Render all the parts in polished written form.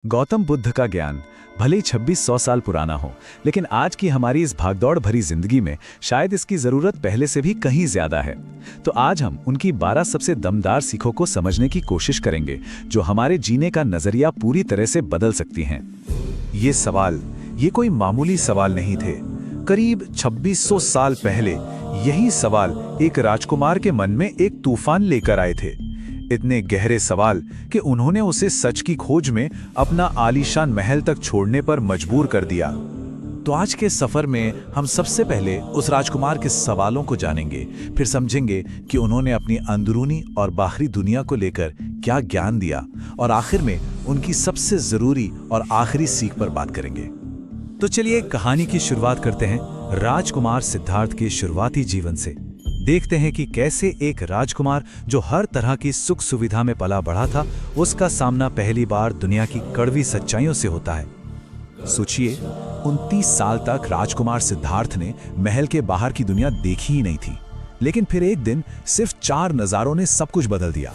गौतम बुद्ध का ज्ञान भले ही 2600 साल पुराना हो, लेकिन आज की हमारी इस भागदौड़ भरी जिंदगी में शायद इसकी जरूरत पहले से भी कहीं ज्यादा है। तो आज हम उनकी 12 सबसे दमदार सीखों को समझने की कोशिश करेंगे, जो हमारे जीने का नजरिया पूरी तरह से बदल सकती हैं। ये कोई मामूली सवाल नहीं थे। करीब 2600 साल पहले यही सवाल एक राजकुमार के मन में एक तूफान लेकर आए थे। इतने गहरे सवाल कि उन्होंने उसे सच की खोज में अपना आलीशान महल तक छोड़ने पर मजबूर कर दिया। तो आज के सफर में हम सबसे पहले उस राजकुमार के सवालों को जानेंगे, फिर समझेंगे कि उन्होंने अपनी अंदरूनी और बाहरी दुनिया को लेकर क्या ज्ञान दिया, और आखिर में उनकी सबसे जरूरी और आखिरी सीख पर बात करेंगे। तो चलिए कहानी की शुरुआत करते हैं राजकुमार सिद्धार्थ के शुरुआती जीवन से। देखते हैं कि कैसे एक राजकुमार जो हर तरह की सुख सुविधा में पला बढ़ा था, उसका सामना पहली बार दुनिया की कड़वी सच्चाइयों से होता है। सोचिए, 29 साल तक राजकुमार सिद्धार्थ ने महल के बाहर की दुनिया देखी ही नहीं थी, लेकिन फिर एक दिन सिर्फ 4 नजारों ने सब कुछ बदल दिया।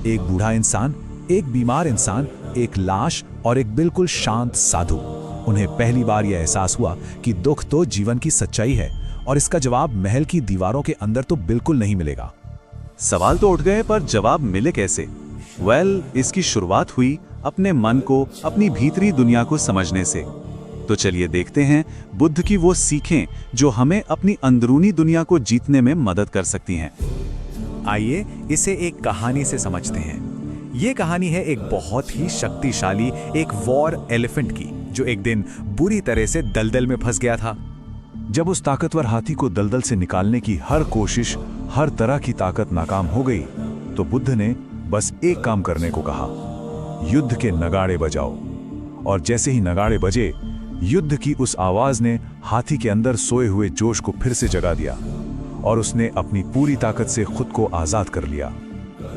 एक बूढ़ा इंसान, एक बीमार इंसान, एक लाश और एक बिल्कुल शांत साधु। उन्हें पहली बार यह एहसास हुआ कि दुख तो जीवन की सच्चाई है, और इसका जवाब महल की दीवारों के अंदर तो बिल्कुल नहीं मिलेगा। सवाल तो उठ गए, पर जवाब मिले कैसे? इसकी शुरुआत हुई अपने मन को, अपनी भीतरी दुनिया को समझने से। तो चलिए देखते हैं बुद्ध की वो सीखें जो हमें अपनी अंदरूनी दुनिया को जीतने में मदद कर सकती हैं। आइए इसे एक कहानी से समझते हैं। ये कहानी है एक बहुत ही शक्तिशाली एक वॉर एलिफेंट की, जो एक दिन बुरी तरह से दलदल में फंस गया था। जब उस ताकतवर हाथी को दलदल से निकालने की हर कोशिश, हर तरह की ताकत नाकाम हो गई, तो बुद्ध ने बस एक काम करने को कहा, युद्ध के नगाड़े बजाओ। और जैसे ही नगाड़े बजे, युद्ध की उस आवाज ने हाथी के अंदर सोए हुए जोश को फिर से जगा दिया, और उसने अपनी पूरी ताकत से खुद को आजाद कर लिया।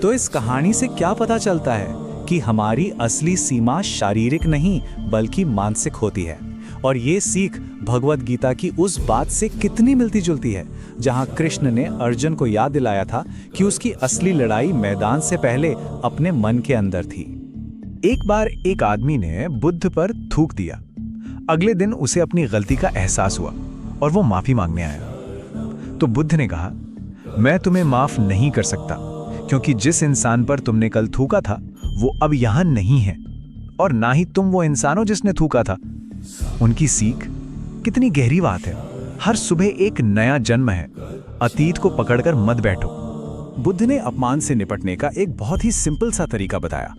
तो इस कहानी से क्या पता चलता है कि हमारी असली सीमा शारीरिक नहीं बल्कि मानसिक होती है। और ये सीख भगवद गीता की उस बात से कितनी मिलती जुलती है, जहां कृष्ण ने अर्जुन को याद दिलाया था कि उसकी असली लड़ाई मैदान से पहले अपने मन के अंदर थी। एक बार एक आदमी ने बुद्ध पर थूक दिया। अगले दिन उसे अपनी गलती का एहसास हुआ और वो माफी मांगने आया। तो बुद्ध ने कहा, मैं तुम्हें माफ नहीं कर सकता, क्योंकि जिस इंसान पर तुमने कल थूका था वो अब यहां नहीं है, और ना ही तुम वो इंसान हो जिसने थूका था। उनकी सीख कितनी गहरी बात है। हर सुबह एक नया जन्म है, अतीत को पकड़कर मत बैठो। बुद्ध ने अपमान से निपटने का एक बहुत ही सिंपल सा तरीका बताया।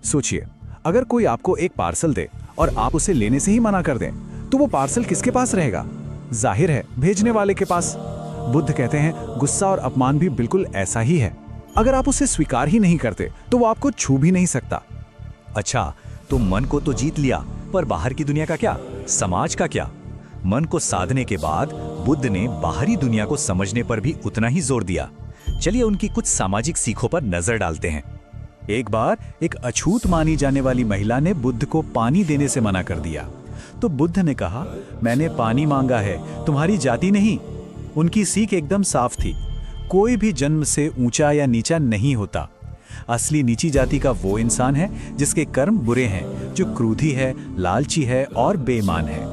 सोचिए, अगर कोई आपको एक पार्सल दे और आप उसे लेने से ही मना कर दें, तो वो पार्सल किसके पास रहेगा? जाहिर है, भेजने वाले के पास। बुद्ध कहते हैं, गुस्सा और अपमान भी बिल्कुल ऐसा ही है। अगर आप उसे स्वीकार ही नहीं करते, तो वो आपको छू भी नहीं सकता। अच्छा, तो मन को तो जीत लिया, पर बाहर की दुनिया का क्या, समाज का क्या? मन को साधने के बाद बुद्ध ने बाहरी दुनिया को समझने पर भी उतना ही जोर दिया। चलिए उनकी कुछ सामाजिक सीखों पर नजर डालते हैं। एक बार एक अछूत मानी जाने वाली महिला ने बुद्ध को पानी देने से मना कर दिया। तो बुद्ध ने कहा, मैंने पानी मांगा है, तुम्हारी जाति नहीं। उनकी सीख एकदम साफ थी, कोई भी जन्म से ऊंचा या नीचा नहीं होता। असली नीची जाति का वो इंसान है जिसके कर्म बुरे हैं, जो क्रोधी है, लालची है और बेईमान है।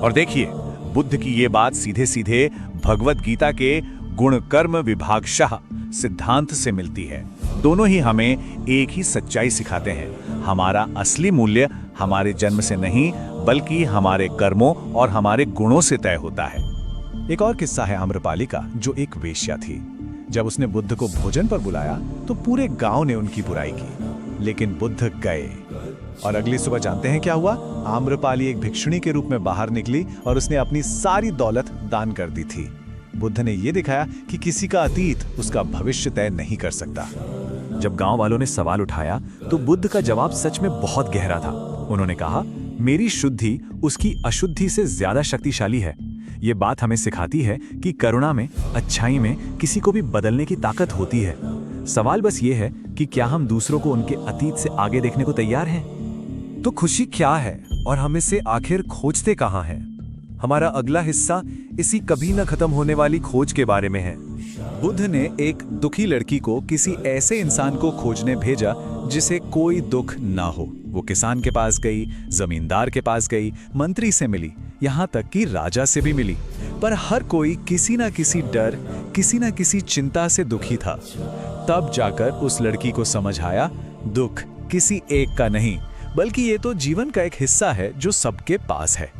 और देखिए, बुद्ध की ये बात सीधे सीधे भगवद गीता के गुण कर्म विभागशः सिद्धांत से मिलती है। दोनों ही हमें एक ही सच्चाई सिखाते हैं, हमारा असली मूल्य हमारे जन्म से नहीं बल्कि हमारे कर्मों और हमारे गुणों से तय होता है। एक और किस्सा है आम्रपाली का, जो एक वेश्या थी। जब उसने बुद्ध को भोजन पर बुलाया तो पूरे गांव ने उनकी बुराई की, लेकिन बुद्ध गए। और अगली सुबह जानते हैं क्या हुआ? आम्रपाली एक भिक्षुणी के रूप में बाहर निकली और उसने अपनी सारी दौलत दान कर दी थी। बुद्ध ने यह दिखाया कि किसी का अतीत उसका भविष्य तय नहीं कर सकता। जब गांव वालों ने सवाल उठाया तो बुद्ध का जवाब सच में बहुत गहरा था। उन्होंने कहा, मेरी शुद्धि उसकी अशुद्धि से ज्यादा शक्तिशाली है। ये बात हमें सिखाती है कि करुणा में, अच्छाई में किसी को भी बदलने की ताकत होती है। सवाल बस ये है कि क्या हम दूसरों को उनके अतीत से आगे देखने को तैयार हैं? तो खुशी क्या है और हम इसे आखिर खोजते कहाँ हैं? हमारा अगला हिस्सा इसी कभी न खत्म होने वाली खोज के बारे में है। बुद्ध ने एक दुखी लड़की को किसी ऐसे इंसान को खोजने भेजा जिसे कोई दुख ना हो। वो किसान के पास गई, जमींदार के पास गई, मंत्री से मिली, यहाँ तक कि राजा से भी मिली, पर हर कोई किसी ना किसी डर, किसी ना किसी चिंता से दुखी था। तब जाकर उस लड़की को समझ आया, दुख किसी एक का नहीं, बल्कि ये तो जीवन का एक हिस्सा है जो सबके पास है।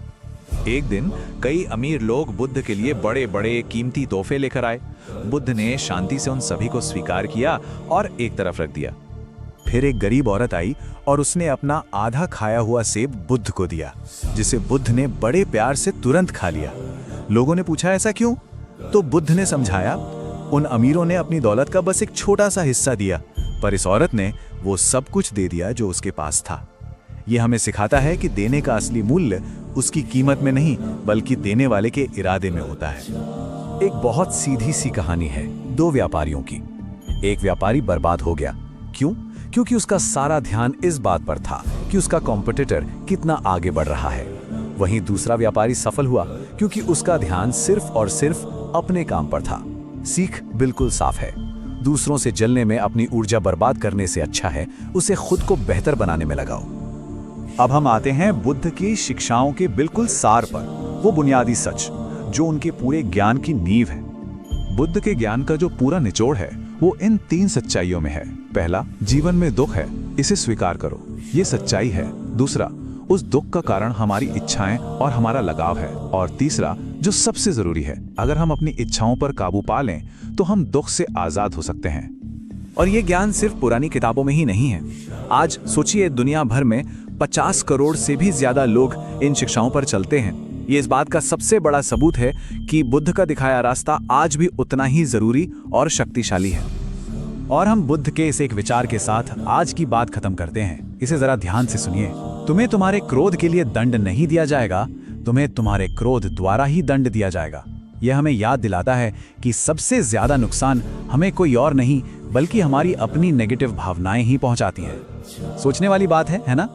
एक दिन कई अमीर लोग बुद्ध के लिए बड़े बड़े कीमती तोहफे लेकर आए। बुद्ध ने शांति से उन सभी को स्वीकार किया और एक तरफ रख दिया। फिर एक गरीब औरत आई और उसने अपना आधा खाया हुआ सेब बुद्ध को दिया, जिसे बुद्ध ने बड़े प्यार से तुरंत खा लिया। लोगों ने पूछा ऐसा क्यों? तो बुद्ध ने समझाया, उन अमीरों ने अपनी दौलत का बस एक छोटा सा हिस्सा दिया, पर इस औरत ने वो सब कुछ दे दिया जो उसके पास था। ये हमें सिखाता है कि देने का असली मूल्य उसकी कीमत में नहीं, बल्कि देने वाले के इरादे में होता है। एक बहुत सीधी सी कहानी है दो व्यापारियों की। एक व्यापारी बर्बाद हो गया। क्यों? क्योंकि उसका सारा ध्यान इस बात पर था कि उसका कॉम्पिटिटर कितना आगे बढ़ रहा है। वहीं दूसरा व्यापारी सफल हुआ क्योंकि उसका ध्यान सिर्फ और सिर्फ अपने काम पर था। सीख बिल्कुल साफ है, दूसरों से जलने में अपनी ऊर्जा बर्बाद करने से अच्छा है उसे खुद को बेहतर बनाने में लगाओ। अब हम आते हैं बुद्ध की शिक्षाओं के बिल्कुल सार पर, वो बुनियादी सच जो उनके पूरे ज्ञान की नींव है। बुद्ध के ज्ञान का जो पूरा निचोड़ है वो इन 3 सच्चाइयों में है। पहला, जीवन में दुख है, इसे स्वीकार करो, ये सच्चाई है। दूसरा, उस दुख का कारण हमारी इच्छाएं और हमारा लगाव है। और तीसरा, जो सबसे जरूरी है, अगर हम अपनी इच्छाओं पर काबू पा लें तो हम दुख से आजाद हो सकते हैं। और ये ज्ञान सिर्फ पुरानी किताबों में ही नहीं है। आज सोचिए, दुनिया भर में 50 करोड़ से भी ज्यादा लोग इन शिक्षाओं पर चलते हैं। ये इस बात का सबसे बड़ा सबूत है कि बुद्ध का दिखाया रास्ता आज भी उतना ही जरूरी और शक्तिशाली है। और हम बुद्ध के इस एक विचार के साथ आज की बात खत्म करते हैं। इसे जरा ध्यान से सुनिए। तुम्हें तुम्हारे क्रोध के लिए दंड नहीं दिया जाएगा, तुम्हें तुम्हारे क्रोध द्वारा ही दंड दिया जाएगा। यह हमें याद दिलाता है कि सबसे ज्यादा नुकसान हमें कोई और नहीं, बल्कि हमारी अपनी नेगेटिव भावनाएं ही पहुंचाती हैं। सोचने वाली बात है ना?